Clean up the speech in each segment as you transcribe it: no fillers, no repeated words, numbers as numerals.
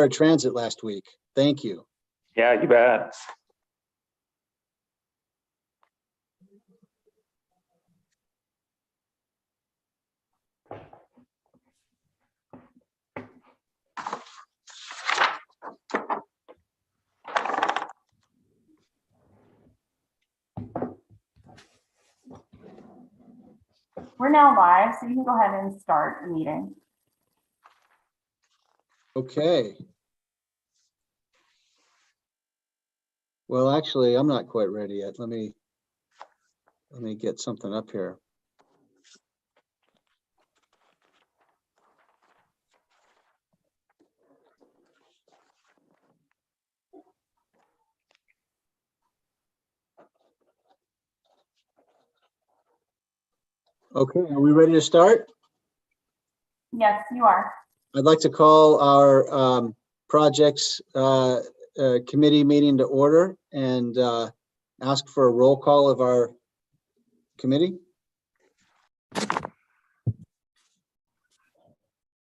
Transit last week. Thank you. Yeah, you bet. We're now live, so you can go ahead and start the meeting. Okay. Well, actually, I'm not quite ready yet. Let me get something up here. Okay, are we ready to start? Yes, you are. I'd like to call our projects committee meeting to order and ask for a roll call of our committee.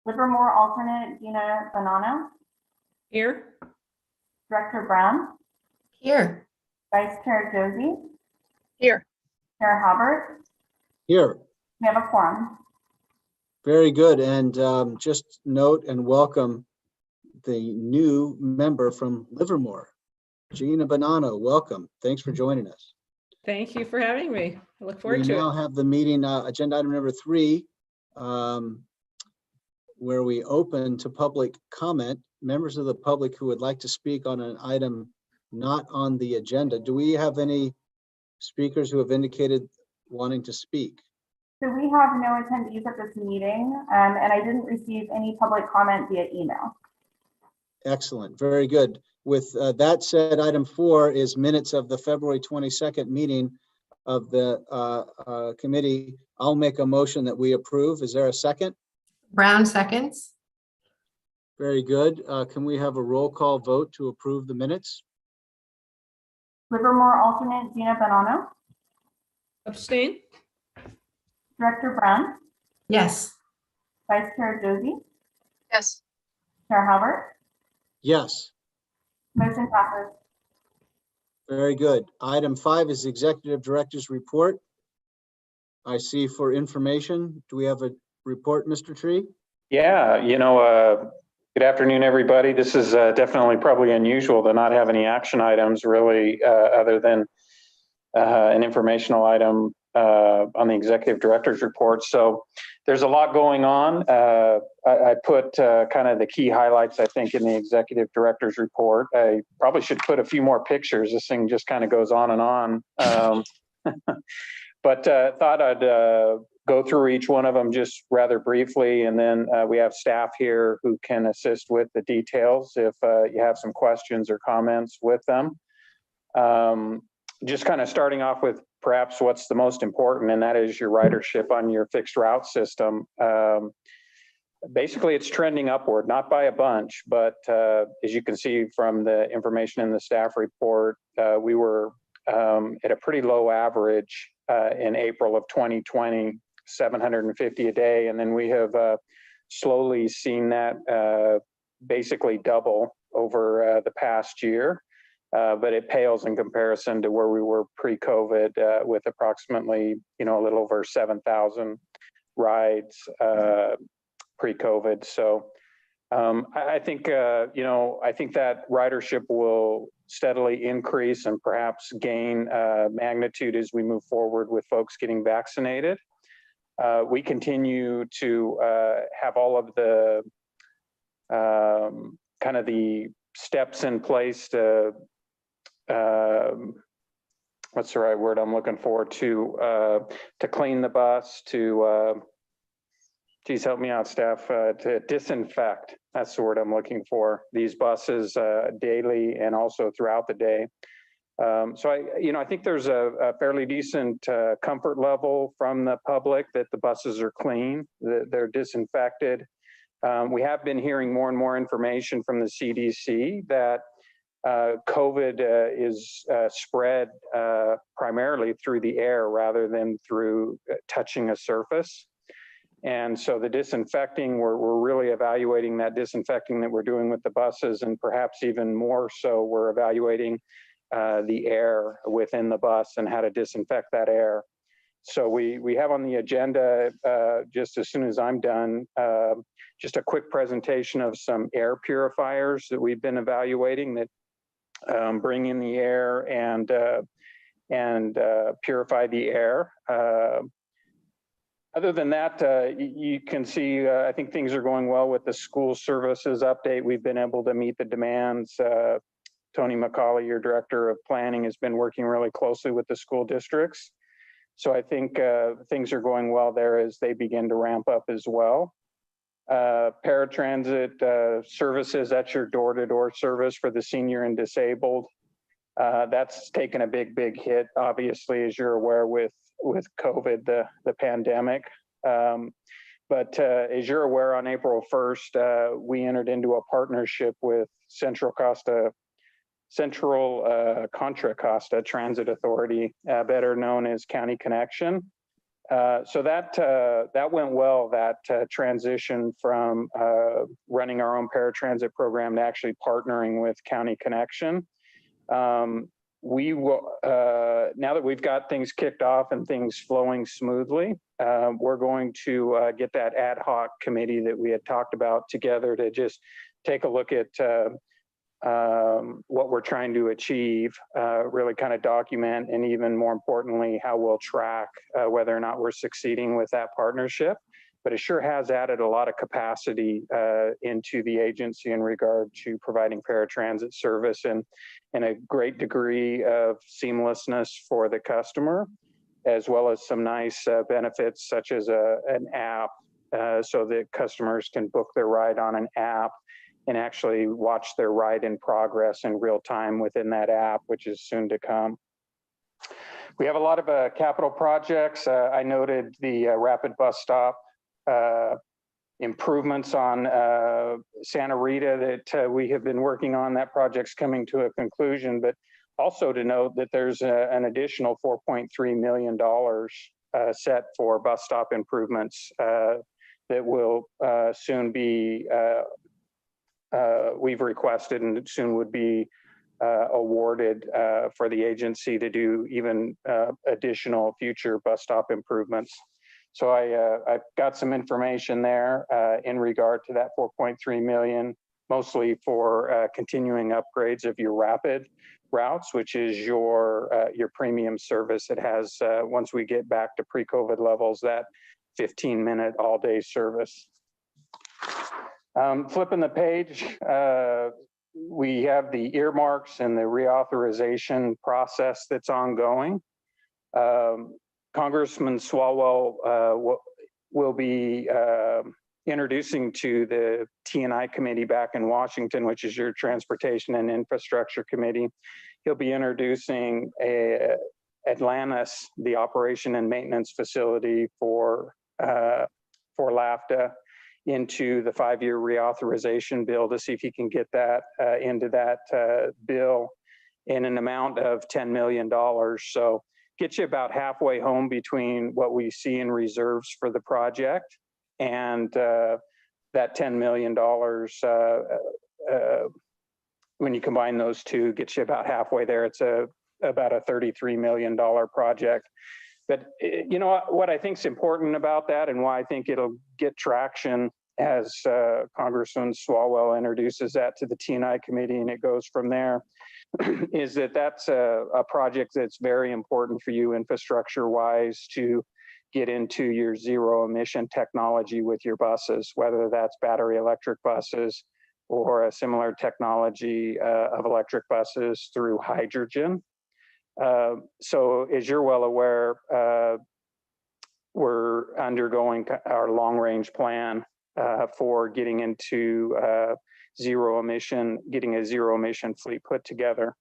Livermore alternate Gina Bonanno, Here. Director Brown, Here. Vice Chair Josie, Here. Chair Hubbard. Here. We have a quorum. Very good. And just note and welcome the new member from Livermore, Gina Bonanno. Welcome. Thanks for joining us. Thank you for having me. I look forward We to now it. have the meeting agenda item number 3, where we open to public comment. Members of the public who would like to speak on an item not on the agenda. Do we have any speakers who have indicated wanting to speak? So we have no attendees at this meeting, and I didn't receive any public comment via email. Excellent. Very good. With that said, item 4 is minutes of the February 22nd meeting of the committee. I'll make a motion that we approve. Is there a second? Brown seconds. Very good. Can we have a roll call vote to approve the minutes? Livermore alternate Gina Bonanno, Abstain? Director Brown, Yes. Vice Chair Josie, Yes. Chair Hubbard. Yes. Motion passes. Very good. Item 5 is Executive Director's report. I see for information. Do we have a report, Mr. Tree? Yeah, good afternoon, everybody. This is definitely probably unusual to not have any action items really other than an informational item on the executive director's report. So there's a lot going on. I put kind of the key highlights, I think, in the executive director's report. I probably should put a few more pictures. This thing just kind of goes on and on. But thought I'd go through each one of them just rather briefly, and then we have staff here who can assist with the details if you have some questions or comments with them. Just kind of starting off with perhaps what's the most important, and that is your ridership on your fixed route system. Basically, it's trending upward, not by a bunch, but as you can see from the information in the staff report, we were at a pretty low average in April of 2020, 750 a day. And then we have slowly seen that basically double over the past year. But it pales in comparison to where we were pre-COVID with approximately, a little over 7,000 rides pre-COVID. So I think, I think that ridership will steadily increase and perhaps gain magnitude as we move forward with folks getting vaccinated. We continue to have all of the kind of the steps in place to what's the right word I'm looking for, to clean the bus, to geez, help me out, staff, to disinfect. That's the word I'm looking for. These buses daily and also throughout the day. So I think there's a fairly decent comfort level from the public that the buses are clean, that they're disinfected. We have been hearing more and more information from the CDC that COVID is spread primarily through the air rather than through touching a surface. And so the disinfecting, we're really evaluating that disinfecting that we're doing with the buses, and perhaps even more so, we're evaluating the air within the bus and how to disinfect that air. So we have on the agenda, just as soon as I'm done, just a quick presentation of some air purifiers that we've been evaluating that bring in the air and purify the air. Other than that, you can see, I think things are going well with the school services update. We've been able to meet the demands. Tony McCauley, your director of planning, has been working really closely with the school districts. So I think things are going well there as they begin to ramp up as well. Paratransit services, that's your door-to-door service for the senior and disabled. That's taken a big hit, obviously, as you're aware, with COVID, the pandemic. But as you're aware, on April 1st, we entered into a partnership with Central Contra Costa Transit Authority, better known as County Connection. So that went well, that transition from running our own paratransit program to actually partnering with County Connection. We will, now that we've got things kicked off and things flowing smoothly, we're going to get that ad hoc committee that we had talked about together to just take a look at what we're trying to achieve, really kind of document, and even more importantly, how we'll track whether or not we're succeeding with that partnership. But it sure has added a lot of capacity into the agency in regard to providing paratransit service, and a great degree of seamlessness for the customer, as well as some nice benefits such as an app, so that customers can book their ride on an app and actually watch their ride in progress in real time within that app, which is soon to come. We have a lot of capital projects. I noted the rapid bus stop improvements on Santa Rita that we have been working on. That project's coming to a conclusion, but also to note that there's an additional $4.3 million set for bus stop improvements that will soon be, we've requested and soon would be awarded for the agency to do even additional future bus stop improvements. So I've got some information there in regard to that 4.3 million, mostly for continuing upgrades of your rapid routes, which is your premium service. It has, once we get back to pre-COVID levels, that 15-minute all-day service. Flipping the page, we have the earmarks and the reauthorization process that's ongoing. Congressman Swalwell will be introducing to the T&I committee back in Washington, which is your Transportation and Infrastructure Committee. He'll be introducing Atlantis, the operation and maintenance facility for LAFTA, into the 5-year reauthorization bill to see if he can get that into that bill in an amount of $10 million. So get you about halfway home between what we see in reserves for the project and that $10 million. When you combine those two, gets you about halfway there. It's about a $33 million project. But you know what I think is important about that, and why I think it'll get traction as Congressman Swalwell introduces that to the T&I committee and it goes from there, is that that's a project that's very important for you infrastructure-wise to get into your zero emission technology with your buses, whether that's battery electric buses or a similar technology of electric buses through hydrogen. So as you're well aware, we're undergoing our long range plan for getting into getting a zero emission fleet put together.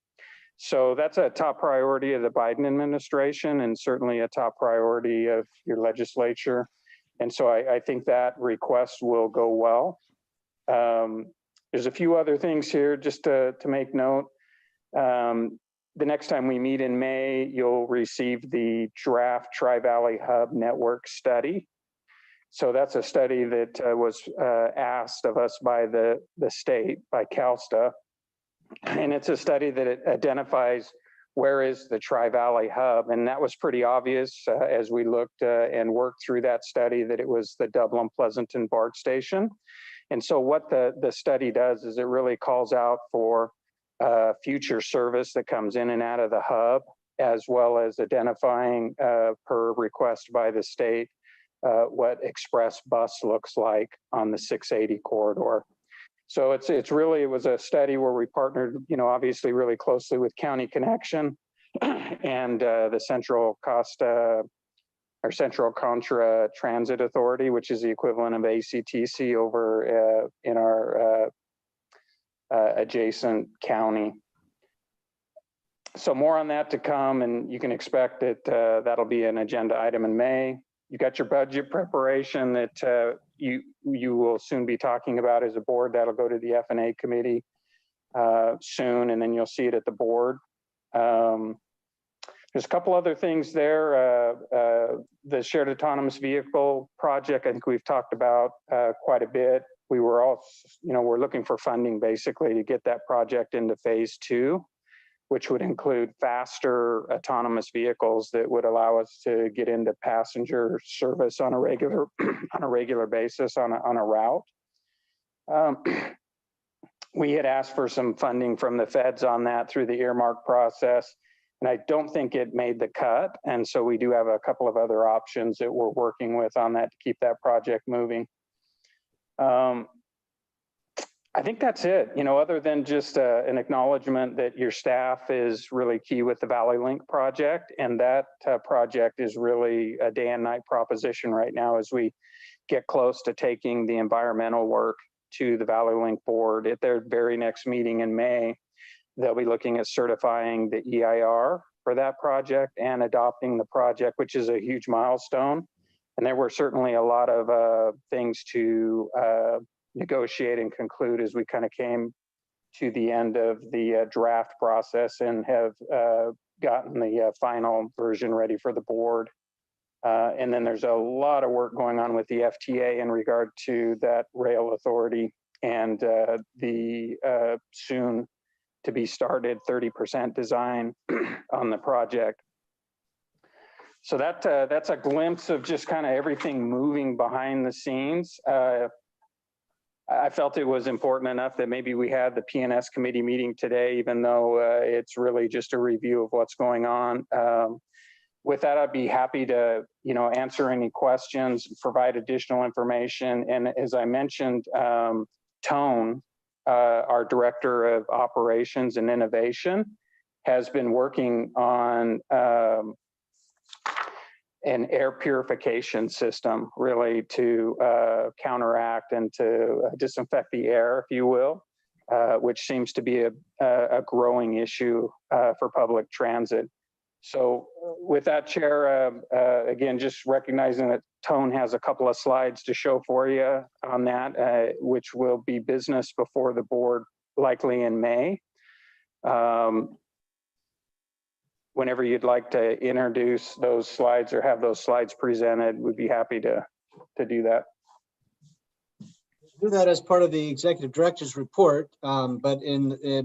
So that's a top priority of the Biden administration and certainly a top priority of your legislature. And so I think that request will go well. There's a few other things here just to make note. The next time we meet in May, you'll receive the draft Tri-Valley Hub Network study. So that's a study that was asked of us by the state, by CalSTA. And it's a study that it identifies where is the Tri-Valley hub. And that was pretty obvious as we looked and worked through that study that it was the Dublin Pleasanton BART station. And so what the study does is it really calls out for future service that comes in and out of the hub, as well as identifying per request by the state what express bus looks like on the 680 corridor. So it was a study where we partnered, obviously really closely with County Connection and the Central Contra Transit Authority, which is the equivalent of ACTC over in our adjacent county. So more on that to come, and you can expect that that'll be an agenda item in May. You got your budget preparation that you will soon be talking about as a board. That'll go to the F&A committee soon, and then you'll see it at the board. There's a couple other things there. The shared autonomous vehicle project, I think we've talked about quite a bit. We were all, we're looking for funding basically to get that project into phase 2, which would include faster autonomous vehicles that would allow us to get into passenger service on a regular basis on a route. We had asked for some funding from the feds on that through the earmark process, and I don't think it made the cut. And so we do have a couple of other options that we're working with on that to keep that project moving. I think that's it, other than just an acknowledgement that your staff is really key with the Valley Link project. And that project is really a day and night proposition right now as we get close to taking the environmental work to the Valley Link board. At their very next meeting in May, they'll be looking at certifying the EIR for that project and adopting the project, which is a huge milestone. And there were certainly a lot of things to negotiate and conclude as we kind of came to the end of the draft process and have gotten the final version ready for the board. And then there's a lot of work going on with the FTA in regard to that rail authority and the soon to be started 30% design on the project. So that's a glimpse of just kind of everything moving behind the scenes. I felt it was important enough that maybe we had the P&S committee meeting today, even though it's really just a review of what's going on. With that, I'd be happy to, answer any questions, provide additional information. And as I mentioned, Tone, our Director of Operations and Innovation, has been working on an air purification system, really to counteract and to disinfect the air, if you will, which seems to be a growing issue for public transit. So with that, Chair, again, just recognizing that Tone has a couple of slides to show for you on that, which will be business before the board likely in May. Whenever you'd like to introduce those slides or have those slides presented, we'd be happy to do that. Do that as part of the executive director's report. But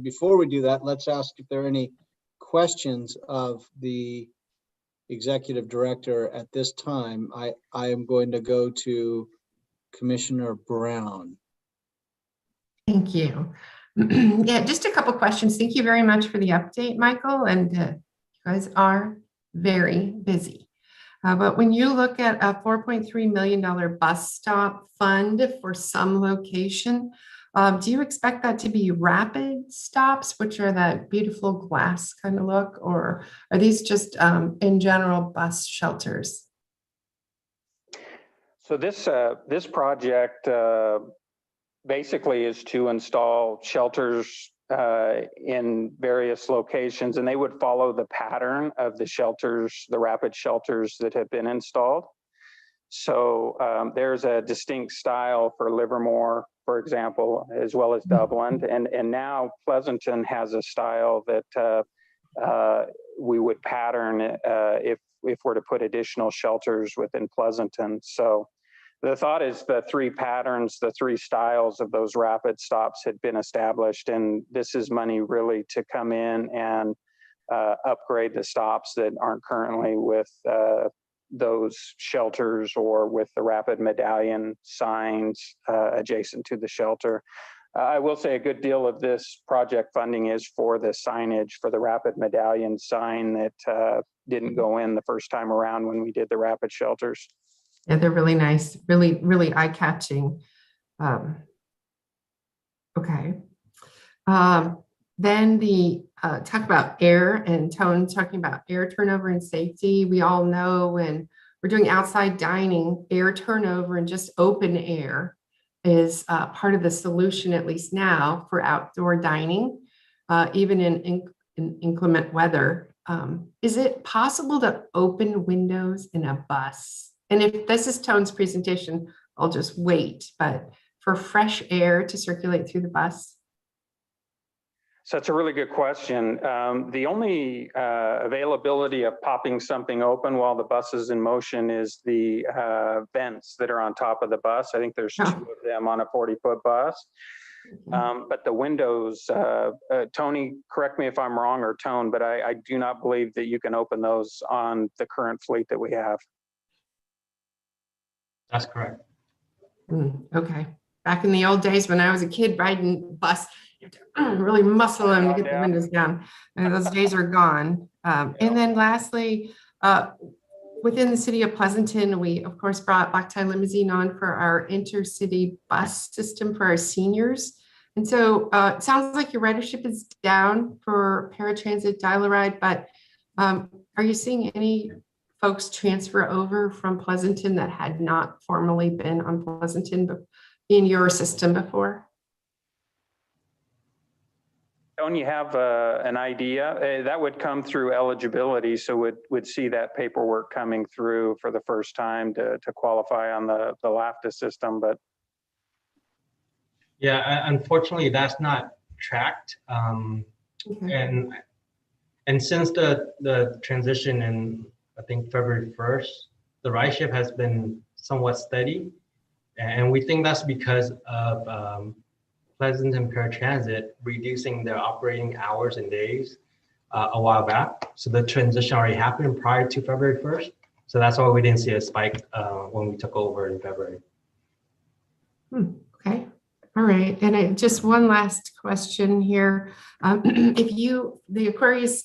before we do that, let's ask if there are any questions of the executive director at this time. I am going to go to Commissioner Brown. Thank you. Yeah, just a couple questions. Thank you very much for the update, Michael. And you guys are very busy. But when you look at a $4.3 million bus stop fund for some location, do you expect that to be rapid stops, which are that beautiful glass kind of look, or are these just in general bus shelters? So this project basically is to install shelters in various locations, and they would follow the pattern of the shelters, the rapid shelters that have been installed. So there's a distinct style for Livermore, for example, as well as Dublin, and now Pleasanton has a style that we would pattern if we're to put additional shelters within Pleasanton. So The thought is the three patterns, the three styles of those rapid stops had been established, and this is money really to come in and upgrade the stops that aren't currently with those shelters or with the rapid medallion signs adjacent to the shelter. I will say a good deal of this project funding is for the signage for the rapid medallion sign that didn't go in the first time around when we did the rapid shelters. Yeah, they're really nice, really, really eye-catching. Okay. Then the talk about air, and Tone talking about air turnover and safety. We all know when we're doing outside dining, air turnover and just open air is part of the solution, at least now, for outdoor dining, even in inclement weather. Is it possible to open windows in a bus? And if this is Tone's presentation, I'll just wait, but for fresh air to circulate through the bus? So it's a really good question. The only availability of popping something open while the bus is in motion is the vents that are on top of the bus. I think there's two of them on a 40-foot bus. But the windows, Tony, correct me if I'm wrong, or Tone, but I do not believe that you can open those on the current fleet that we have. That's correct. Okay. Back in the old days when I was a kid riding bus, you have to really muscle them to get the windows down. And those days are gone. And then lastly, within the city of Pleasanton, we of course brought Black Tie Limousine on for our intercity bus system for our seniors. And so it sounds like your ridership is down for paratransit dial-a-ride, but are you seeing any folks transfer over from Pleasanton that had not formerly been on Pleasanton in your system before? Don't you have an idea? That would come through eligibility, so would see that paperwork coming through for the first time to qualify on the LAFTA system, but. Yeah, unfortunately, that's not tracked. Okay. And since the transition in, I think, February 1st, the ridership has been somewhat steady. And we think that's because of Pleasanton Paratransit reducing their operating hours and days a while back. So the transition already happened prior to February 1st. So that's why we didn't see a spike when we took over in February. Okay. All right. And just one last question here. The Aquarius,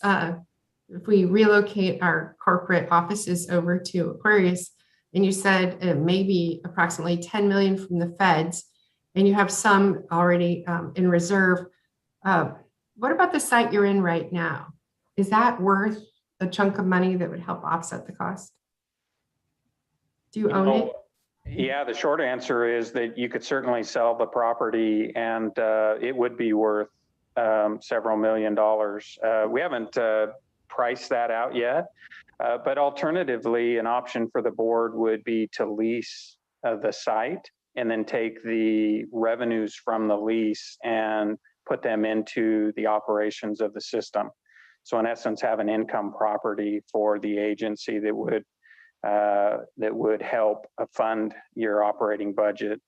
if we relocate our corporate offices over to Aquarius, and you said maybe approximately 10 million from the feds, and you have some already in reserve. What about the site you're in right now? Is that worth a chunk of money that would help offset the cost? Do you own it? Yeah, the short answer is that you could certainly sell the property and it would be worth several $1 million. We haven't priced that out yet, but alternatively, an option for the board would be to lease the site and then take the revenues from the lease and put them into the operations of the system. So in essence, have an income property for the agency that would help fund your operating budget.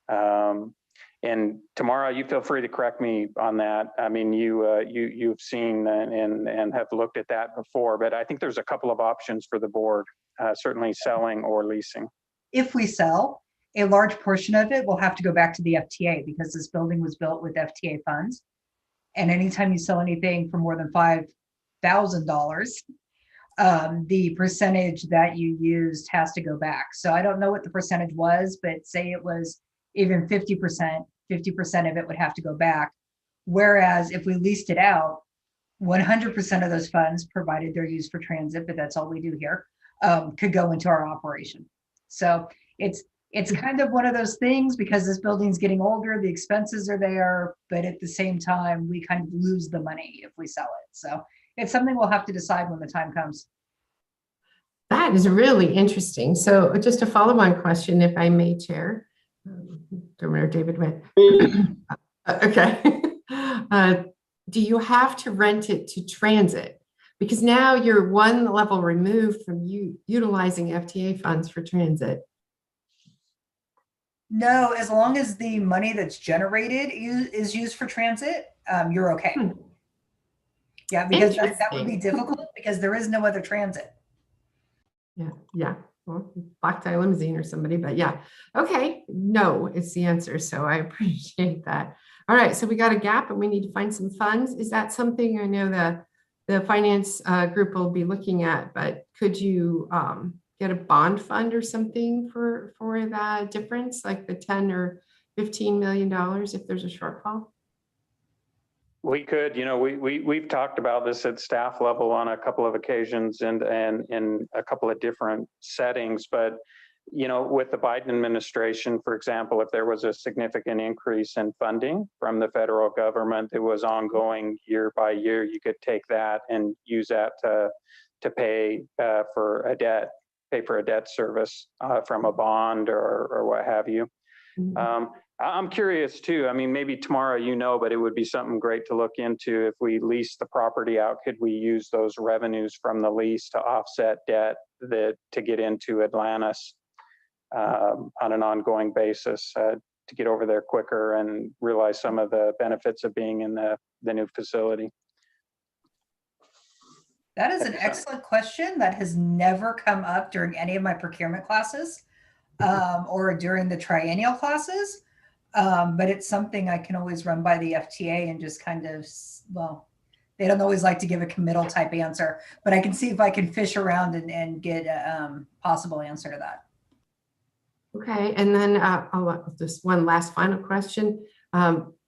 And Tamara, you feel free to correct me on that. I mean, you've seen and have looked at that before, but I think there's a couple of options for the board, certainly selling or leasing. If we sell, a large portion of it will have to go back to the FTA because this building was built with FTA funds. And anytime you sell anything for more than $5,000, the percentage that you used has to go back. So I don't know what the percentage was, but say it was even 50% of it would have to go back. Whereas if we leased it out, 100% of those funds, provided they're used for transit, but that's all we do here, could go into our operation. So it's kind of one of those things because this building's getting older, the expenses are there, but at the same time, we kind of lose the money if we sell it. So it's something we'll have to decide when the time comes. That is really interesting. So just a follow-on question, if I may, Chair. Governor David went. Okay. Do you have to rent it to transit? Because now you're one level removed from utilizing FTA funds for transit. No, as long as the money that's generated is used for transit, you're okay. Hmm. Yeah, because that would be Interesting. difficult because there is no other transit. Yeah, yeah. Well, black tie limousine or somebody, but yeah. Okay, no, it's the answer. So I appreciate that. All right, so we got a gap and we need to find some funds. Is that something I know the finance group will be looking at, but could you get a bond fund or something for that difference, like the 10 or $15 million if there's a shortfall? We could, we've talked about this at staff level on a couple of occasions and in a couple of different settings, but with the Biden administration, for example, if there was a significant increase in funding from the federal government that was ongoing year by year, you could take that and use that to pay for a debt service from a bond or what have you. Mhm. I'm curious too. I mean, maybe tomorrow, but it would be something great to look into. If we lease the property out, could we use those revenues from the lease to offset debt to get into Atlantis on an ongoing basis to get over there quicker and realize some of the benefits of being in the new facility? That is an excellent question that has never come up during any of my procurement classes or during the triennial classes. But it's something I can always run by the FTA and just kind of, well, they don't always like to give a committal type answer, but I can see if I can fish around and get a possible answer to that. Okay, and then I'll just one last final question.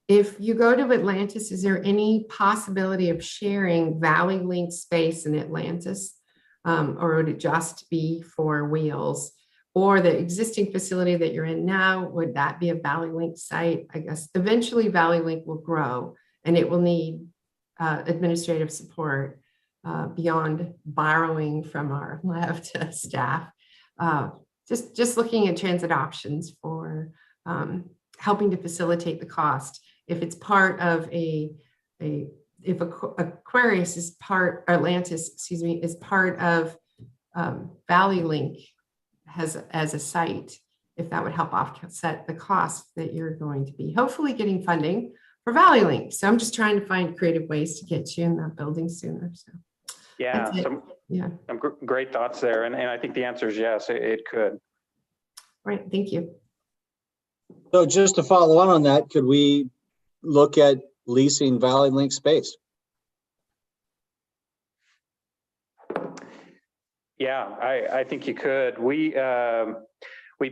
If you go to Atlantis, is there any possibility of sharing Valley Link space in Atlantis? Or would it just be for wheels? Or the existing facility that you're in now, would that be a Valley Link site? I guess eventually Valley Link will grow and it will need administrative support beyond borrowing from our left staff. Just looking at transit options for helping to facilitate the cost. If it's part of if Aquarius is Atlantis, excuse me, is part of Valley Link as a site, if that would help offset the cost that you're going to be hopefully getting funding for Valley Link. So I'm just trying to find creative ways to get you in that building sooner. So Yeah, some great thoughts there. And I think the answer is yes, it could. All right, thank you. So just to follow on that, could we look at leasing Valley Link space? Yeah, I think you could. We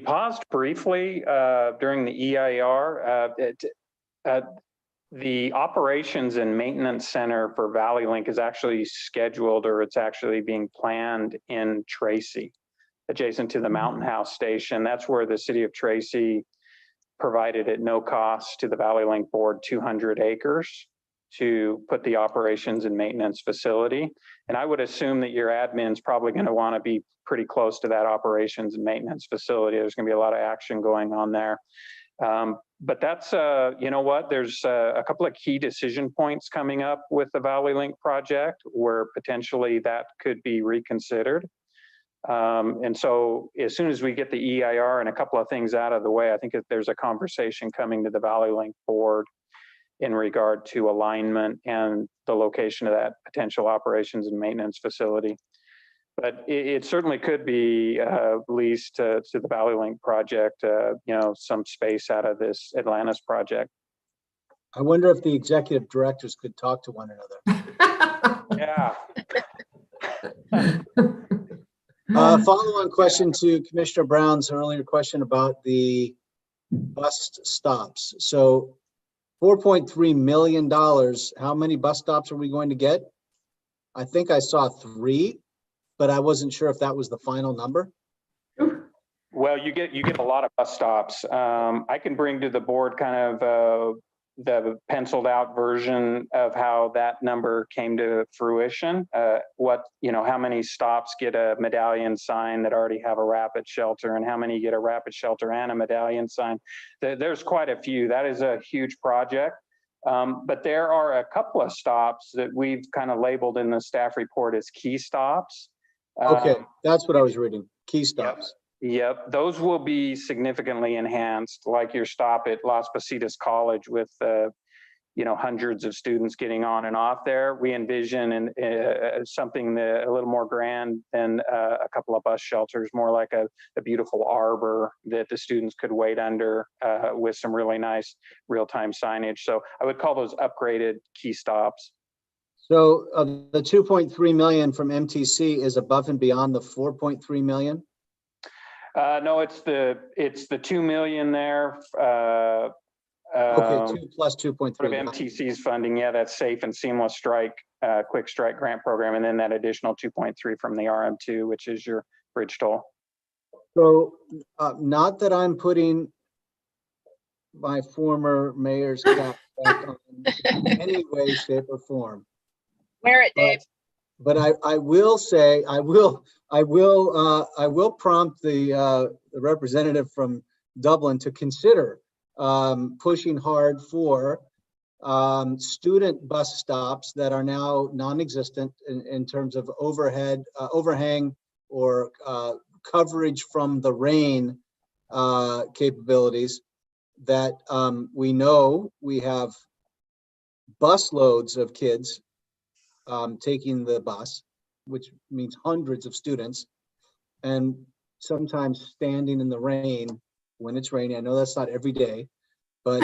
paused briefly during the EIR. The operations and maintenance center for Valley Link is actually scheduled, or it's actually being planned in Tracy, adjacent to the Mountain House station. That's where the city of Tracy provided at no cost to the Valley Link board 200 acres to put the operations and maintenance facility. And I would assume that your admin's probably going to want to be pretty close to that operations and maintenance facility. There's going to be a lot of action going on there. But that's, there's a couple of key decision points coming up with the Valley Link project where potentially that could be reconsidered. And so as soon as we get the EIR and a couple of things out of the way, I think that there's a conversation coming to the Valley Link board in regard to alignment and the location of that potential operations and maintenance facility. But it certainly could be leased to the Valley Link project, some space out of this Atlantis project. I wonder if the executive directors could talk to one another. Yeah. Follow-on question to Commissioner Brown's earlier question about the bus stops. So $4.3 million, how many bus stops are we going to get? I think I saw 3, but I wasn't sure if that was the final number. Well, you get a lot of bus stops. I can bring to the board kind of the penciled out version of how that number came to fruition. How many stops get a medallion sign that already have a rapid shelter, and how many get a rapid shelter and a medallion sign. There's quite a few. That is a huge project. But there are a couple of stops that we've kind of labeled in the staff report as key stops. Okay, that's what I was reading. Key stops. Yep, those will be significantly enhanced, like your stop at Las Positas College with, hundreds of students getting on and off there. We envision something a little more grand than a couple of bus shelters, more like a beautiful arbor that the students could wait under with some really nice real-time signage. So I would call those upgraded key stops. So the 2.3 million from MTC is above and beyond the 4.3 million? No, it's the 2 million there. Okay, 2 plus 2.3. Of MTC's funding, yeah, that's safe and seamless strike, quick strike grant program, and then that additional 2.3 from the RM2, which is your bridge toll. So not that I'm putting my former mayor's cap back on in any way, shape, or form. Wear it, Dave. But I will say, I will prompt the representative from Dublin to consider pushing hard for student bus stops that are now non-existent in terms of overhang or coverage from the rain capabilities, that we know we have bus loads of kids taking the bus, which means hundreds of students, and sometimes standing in the rain when it's raining. I know that's not every day, but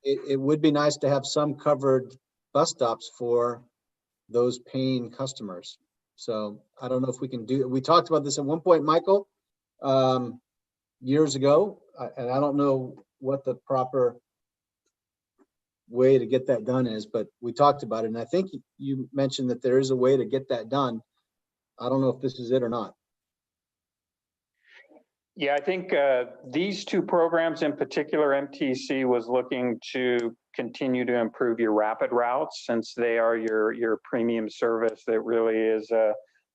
it would be nice to have some covered bus stops for those paying customers. So I don't know if we can do, we talked about this at one point, Michael, years ago, and I don't know what the proper way to get that done is, but we talked about it. And I think you mentioned that there is a way to get that done. I don't know if this is it or not. Yeah, I think these two programs in particular, MTC was looking to continue to improve your rapid routes, since they are your premium service that really is a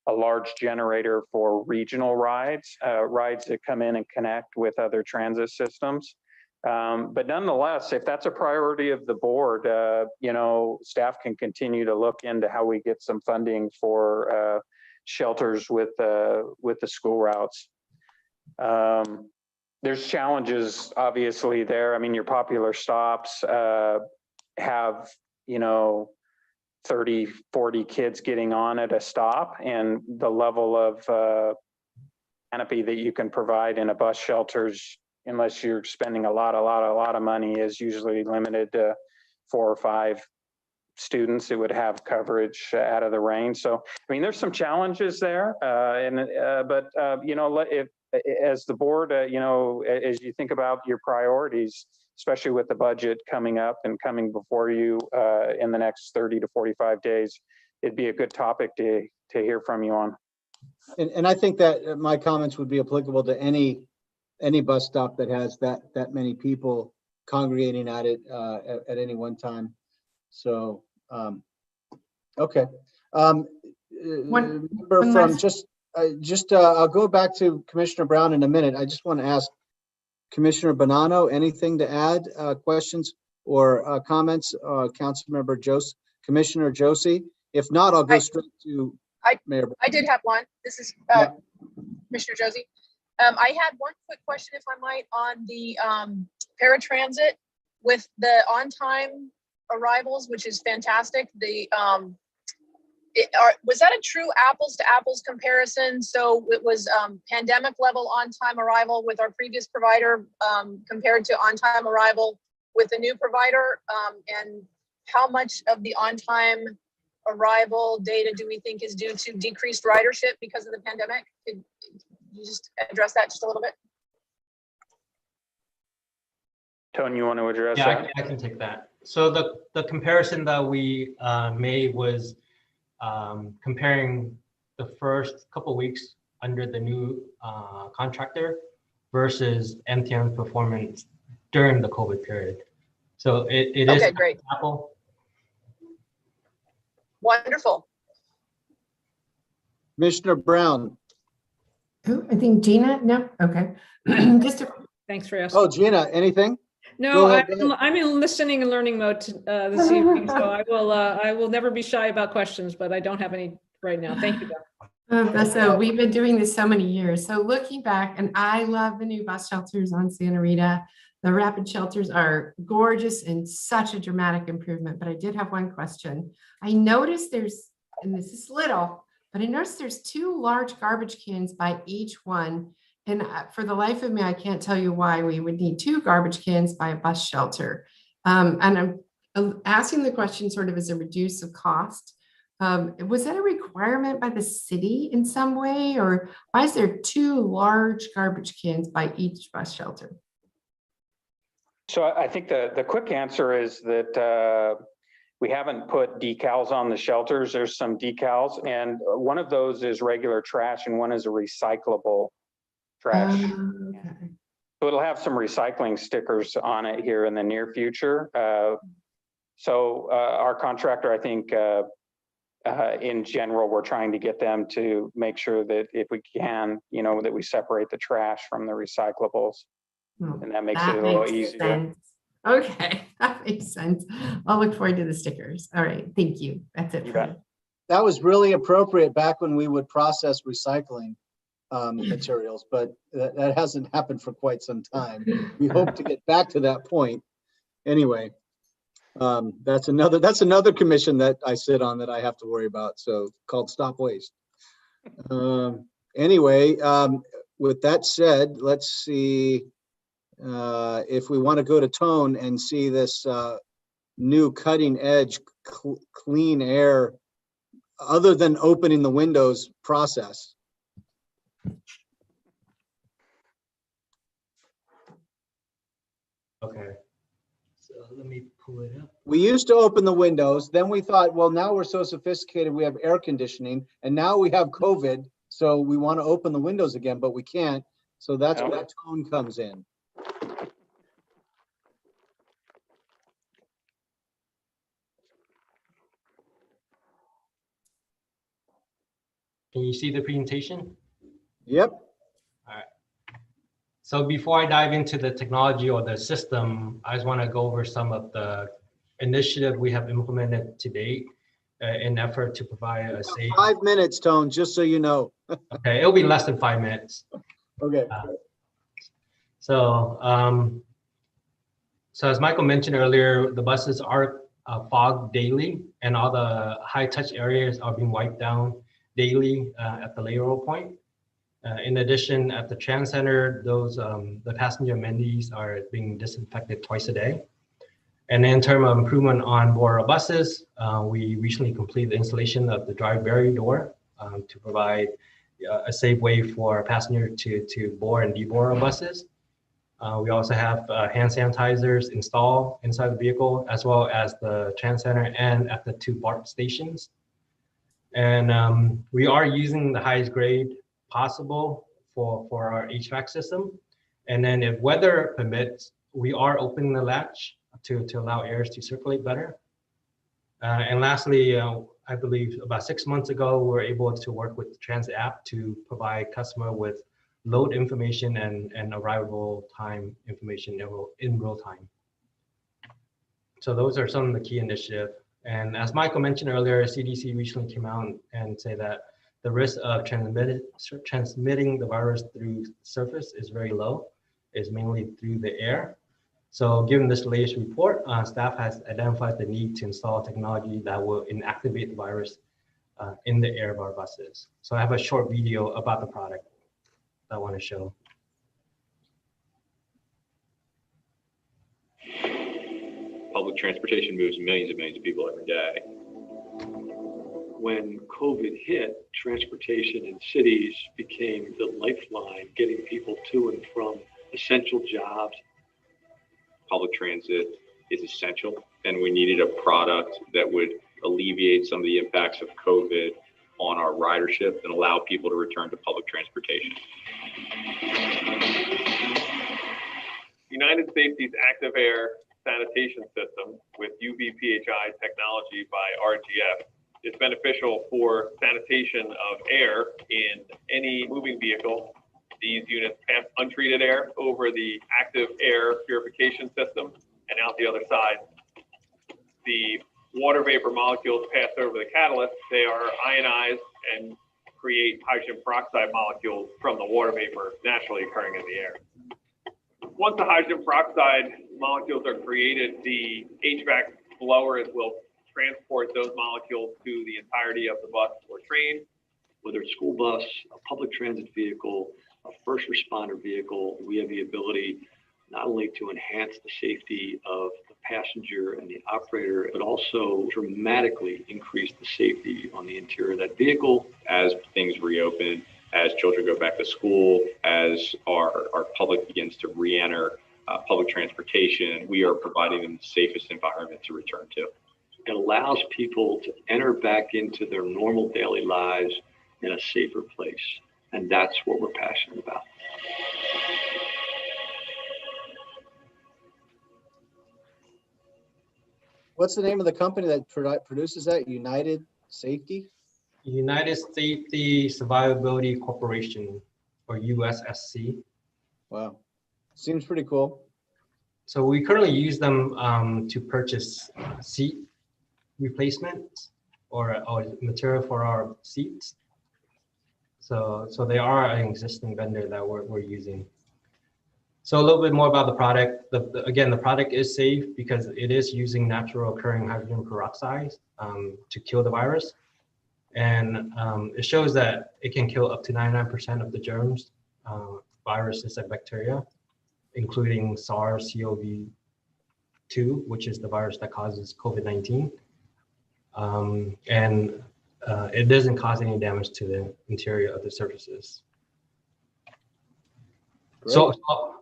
large generator for regional rides, rides that come in and connect with other transit systems. But nonetheless, if that's a priority of the board, staff can continue to look into how we get some funding for shelters with the school routes. There's challenges obviously there. I mean, your popular stops have, 30, 40 kids getting on at a stop, and the level of canopy that you can provide in a bus shelters, unless you're spending a lot of money, is usually limited to 4 or 5 students. It would have coverage out of the rain. So, I mean, there's some challenges there. But if, as the board, as you think about your priorities, especially with the budget coming up and coming before you in the next 30 to 45 days, it'd be a good topic to hear from you on. And I think that my comments would be applicable to any bus stop that has that many people congregating at it at any one time. So, okay. I'll go back to Commissioner Brown in a minute. I just want to ask Commissioner Bonanno, anything to add, questions or comments? Councilmember Josie, Commissioner Josie. If not, I'll go straight to Mayor. I did have one. This is Commissioner Josie. I had one quick question, if I might, on the paratransit with the on-time arrivals, which is fantastic. Was that a true apples to apples comparison? So it was pandemic level on-time arrival with our previous provider compared to on-time arrival with the new provider, and how much of the on-time arrival data do we think is due to decreased ridership because of the pandemic? Could you just address that just a little bit? Tony, you want to address Yeah, that? I can take that. So the comparison that we made was comparing the first couple weeks under the new contractor versus MTN performance during the COVID period. So it is okay, great. Apple. Wonderful. Commissioner Brown. Oh, I think Gina, no, okay. Thanks for asking. Oh, Gina, anything? No, Go ahead. I'm in listening and learning mode this evening, so I will never be shy about questions, but I don't have any right now. Thank you, though. So we've been doing this so many years. So looking back, and I love the new bus shelters on Santa Rita. The rapid shelters are gorgeous and such a dramatic improvement. But I did have one question. I noticed there's, and this is little, but I noticed there's 2 large garbage cans by each one. And for the life of me, I can't tell you why we would need 2 garbage cans by a bus shelter. And I'm asking the question sort of as a reduce of cost. Was that a requirement by the city in some way, or why is there 2 large garbage cans by each bus shelter? So I think the quick answer is that we haven't put decals on the shelters. There's some decals, and one of those is regular trash and one is a recyclable trash. Okay. So it'll have some recycling stickers on it here in the near future. So our contractor, I think, in general, we're trying to get them to make sure that if we can, that we separate the trash from the recyclables. And that makes it a little easier. Sense. Okay, that makes sense. I'll look forward to the stickers. All right, thank you. That's it. You For bet. me. That was really appropriate back when we would process recycling materials, but that hasn't happened for quite some time. We hope to get back to that point. Anyway, that's another commission that I sit on that I have to worry about. So called Stop Waste. Anyway, with that said, let's see if we want to go to Tone and see this new cutting edge clean air, other than opening the windows process. Okay, so let me pull it up. We used to open the windows, then we thought, well, now we're so sophisticated, we have air conditioning, and now we have COVID, so we want to open the windows again, but we can't. So that's where Tone comes in. Can you see the presentation? Yep. So before I dive into the technology or the system, I just want to go over some of the initiative we have implemented to date in effort to provide a safe. 5 minutes, Tone, just so you know. Okay, it'll be less than 5 minutes. Okay. So as Michael mentioned earlier, the buses are fogged daily, and all the high touch areas are being wiped down daily at the layover point. In addition, at the Trans Center, the passenger amenities are being disinfected twice a day. And in terms of improvement on board our buses, we recently completed the installation of the drive barrier door to provide a safe way for passengers to board and deboard our buses. We also have hand sanitizers installed inside the vehicle, as well as the Trans Center and at the 2 BART stations. And we are using the highest grade possible for our HVAC system. And then if weather permits, we are opening the latch to allow airs to circulate better. And lastly, I believe about 6 months ago, we were able to work with the Transit app to provide customer with load information and arrival time information in real time. So those are some of the key initiatives. And as Michael mentioned earlier, CDC recently came out and say that the risk of transmitting the virus through surface is very low. It's mainly through the air. So given this latest report, staff has identified the need to install technology that will inactivate the virus in the air of our buses. So I have a short video about the product that I want to show. Public transportation moves millions and millions of people every day. When COVID hit, transportation in cities became the lifeline, getting people to and from essential jobs. Public transit is essential, and we needed a product that would alleviate some of the impacts of COVID on our ridership and allow people to return to public transportation. United Safety's Active Air Sanitation System with UV-PHI technology by RGF is beneficial for sanitation of air in any moving vehicle. These units pass untreated air over the active air purification system and out the other side. The water vapor molecules pass over the catalyst. They are ionized and create hydrogen peroxide molecules from the water vapor naturally occurring in the air. Once the hydrogen peroxide molecules are created, the HVAC blowers will transport those molecules to the entirety of the bus or train, whether it's school bus, a public transit vehicle, a first responder vehicle. We have the ability not only to enhance the safety of the passenger and the operator, but also dramatically increase the safety on the interior of that vehicle. As things reopen, as children go back to school, as our public begins to re-enter public transportation, we are providing them the safest environment to return to. It allows people to enter back into their normal daily lives in a safer place. And that's what we're passionate about. What's the name of the company that produces that? United Safety? United Safety Survivability Corporation, or USSC. Wow. Seems pretty cool. So we currently use them to purchase seat replacements or material for our seats. So they are an existing vendor that we're using. So a little bit more about the product. Again, the product is safe because it is using natural occurring hydrogen peroxide to kill the virus. And it shows that it can kill up to 99% of the germs, viruses, and bacteria, including SARS-CoV-2, which is the virus that causes COVID-19. And it doesn't cause any damage to the interior of the surfaces. Great. So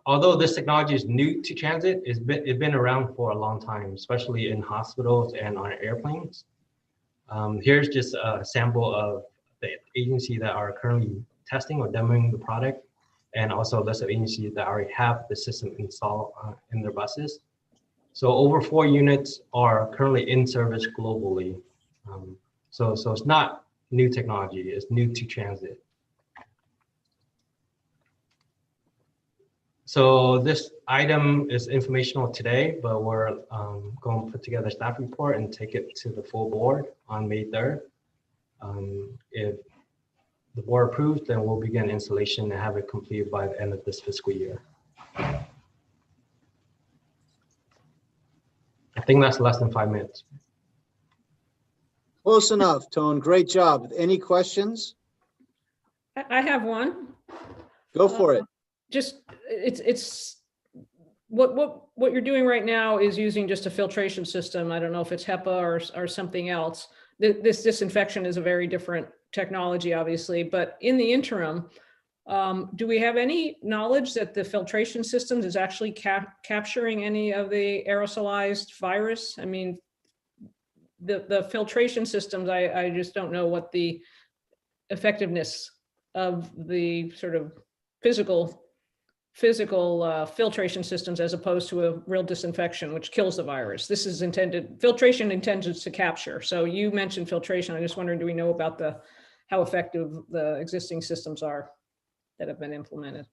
although this technology is new to transit, it's been around for a long time, especially in hospitals and on airplanes. Here's just a sample of the agencies that are currently testing or demoing the product, and also a list of agencies that already have the system installed in their buses. So over 4 units are currently in service globally. So it's not new technology, it's new to transit. So this item is informational today, but we're going to put together a staff report and take it to the full board on May 3rd. If the board approves, then we'll begin installation and have it completed by the end of this fiscal year. I think that's less than 5 minutes. Close enough, Tone. Great job. Any questions? I have one. Go for it. Just, it's what you're doing right now is using just a filtration system. I don't know if it's HEPA or something else. This disinfection is a very different technology, obviously, but in the interim, do we have any knowledge that the filtration systems is actually capturing any of the aerosolized virus? I mean, the filtration systems, I just don't know what the effectiveness of the sort of physical filtration systems as opposed to a real disinfection, which kills the virus. This is filtration intended to capture. So you mentioned filtration. I just wondering, do we know about how effective the existing systems are that have been implemented?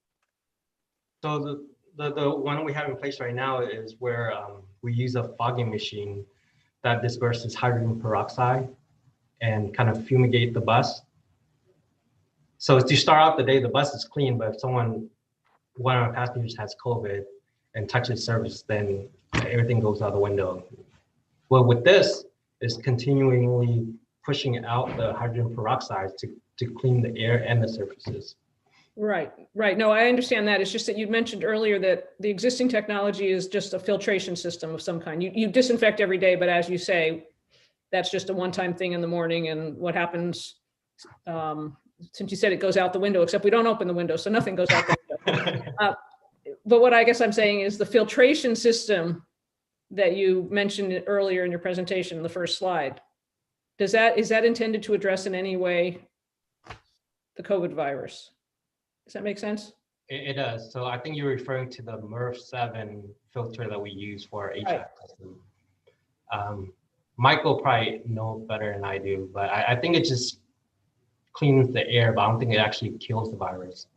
So the one we have in place right now is where we use a fogging machine that disperses hydrogen peroxide and kind of fumigate the bus. So to start out the day, the bus is clean, but if one of our passengers has COVID and touches surface, then everything goes out the window. Well, with this, is continually pushing out the hydrogen peroxide to clean the air and the surfaces. Right. No, I understand that. It's just that you mentioned earlier that the existing technology is just a filtration system of some kind. You disinfect every day, but as you say, that's just a one-time thing in the morning. And what happens, since you said it goes out the window, except we don't open the window, so nothing goes out the window. But what I guess I'm saying is the filtration system that you mentioned earlier in your presentation, in the first slide, is that intended to address in any way the COVID virus? Does that make sense? It does. So I think you're referring to the MERV7 filter that we use for our HVAC system. Michael probably knows better than I do, but I think it just cleans the air, but I don't think it actually kills the virus.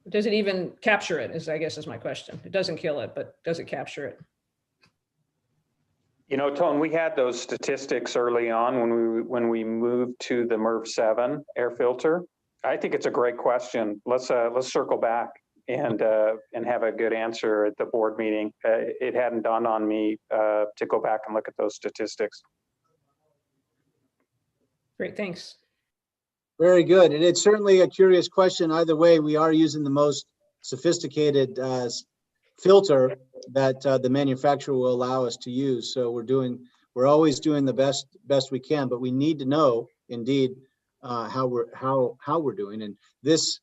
Does it even capture it, I guess is my question. It doesn't kill it, but does it capture it? You know, Tone, we had those statistics early on when we moved to the MERV7 air filter. I think it's a great question. Let's circle back and have a good answer at the board meeting. It hadn't dawned on me to go back and look at those statistics. Great, thanks. Very good. And it's certainly a curious question. Either way, we are using the most sophisticated filter that the manufacturer will allow us to use. So we're always doing the best we can, but we need to know indeed how we're doing. And this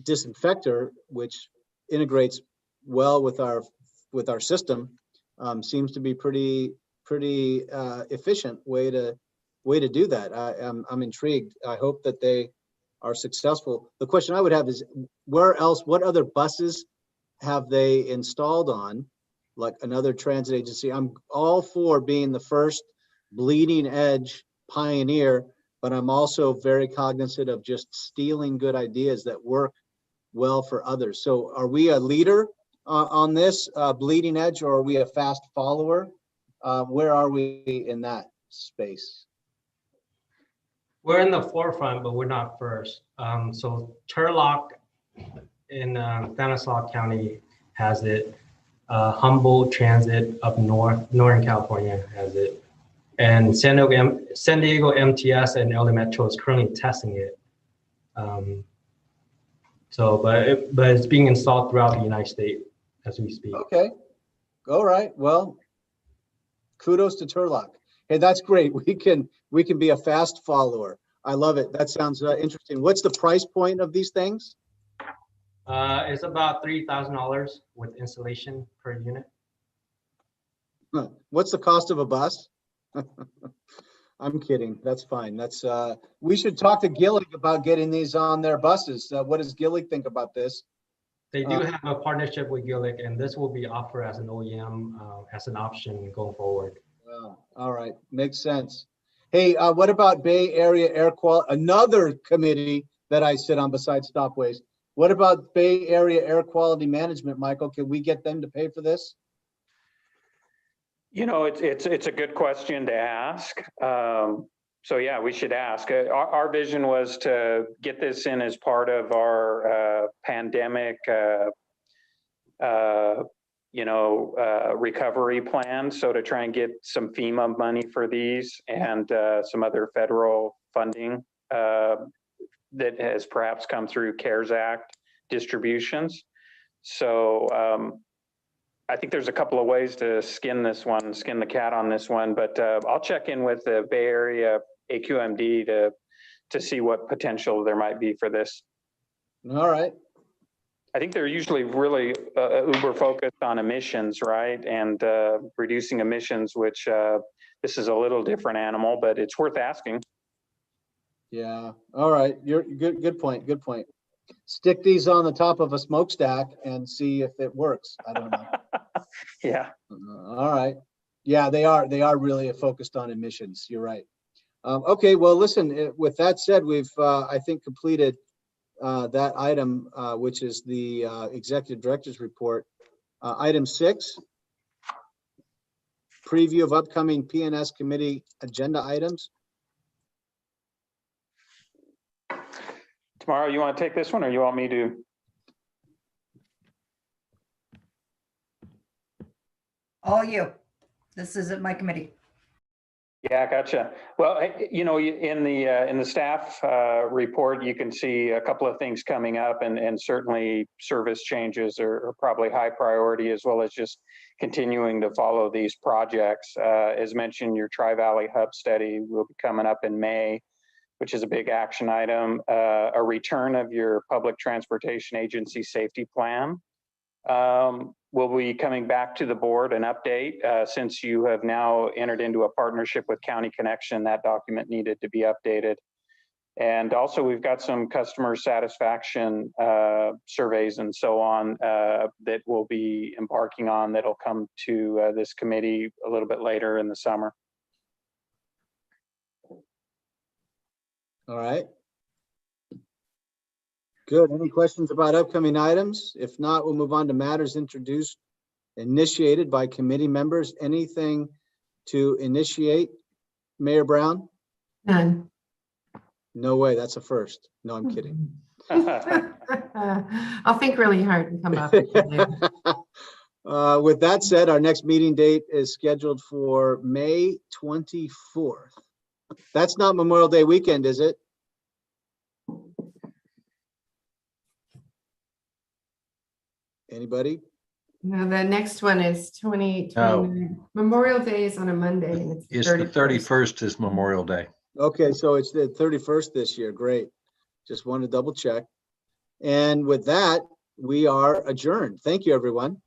disinfector, which integrates well with our system, seems to be pretty efficient way to do that. I'm intrigued. I hope that they are successful. The question I would have is what other buses have they installed on, like another transit agency? I'm all for being the first bleeding edge pioneer, but I'm also very cognizant of just stealing good ideas that work well for others. So are we a leader on this bleeding edge, or are we a fast follower? Where are we in that space? We're in the forefront, but we're not first. So Turlock in Stanislaus County has it. Humboldt Transit up Northern California has it. And San Diego MTS and LA Metro is currently testing it. But it's being installed throughout the United States as we speak. Okay. All right. Well, kudos to Turlock. Hey, that's great. We can be a fast follower. I love it. That sounds interesting. What's the price point of these things? It's about $3,000 with installation per unit. Huh. What's the cost of a bus? I'm kidding. That's fine. That's we should talk to Gillig about getting these on their buses. What does Gillig think about this? They do have a partnership with Gillig, and this will be offered as an OEM as an option going forward. Wow. All right. Makes sense. Hey, what about Bay Area Air Quality? Another committee that I sit on besides Stopways. What about Bay Area Air Quality Management, Michael? Can we get them to pay for this? You know, it's a good question to ask. So yeah, we should ask. Our vision was to get this in as part of our pandemic, recovery plan. So to try and get some FEMA money for these and some other federal funding that has perhaps come through CARES Act distributions. So I think there's a couple of ways to skin the cat on this one, but I'll check in with the Bay Area AQMD to see what potential there might be for this. All right. I think they're usually really uber focused on emissions, right? And reducing emissions, which this is a little different animal, but it's worth asking. Yeah. All right. You're good point. Good point. Stick these on the top of a smokestack and see if it works. I don't know. Yeah. All right. Yeah, they are really focused on emissions. You're right. Okay. Well, listen, with that said, we've, I think, completed that item, which is the executive director's report. Item 6, preview of upcoming PNS committee agenda items. Tomorrow, you want to take this one or you want me to? All you. This isn't my committee. Yeah, gotcha. Well, you know, in the staff report, you can see a couple of things coming up, and certainly service changes are probably high priority, as well as just continuing to follow these projects. As mentioned, your Tri-Valley Hub study will be coming up in May, which is a big action item. A return of your public transportation agency safety plan. We'll be coming back to the board an update since you have now entered into a partnership with County Connection. That document needed to be updated. And also we've got some customer satisfaction surveys and so on that we'll be embarking on that'll come to this committee a little bit later in the summer. All right. Good. Any questions about upcoming items? If not, we'll move on to matters initiated by committee members. Anything to initiate, Mayor Brown? None. No way, that's a first. No, I'm kidding. I'll think really hard and come up with it. With that said, our next meeting date is scheduled for May 24th. That's not Memorial Day weekend, is it? Anybody? No, the next one is 29. Memorial Day is on a Monday and it's It's the 31st is Memorial Day. Okay, so it's the 31st this year. Great. Just want to double check. And with that, we are adjourned. Thank you, everyone.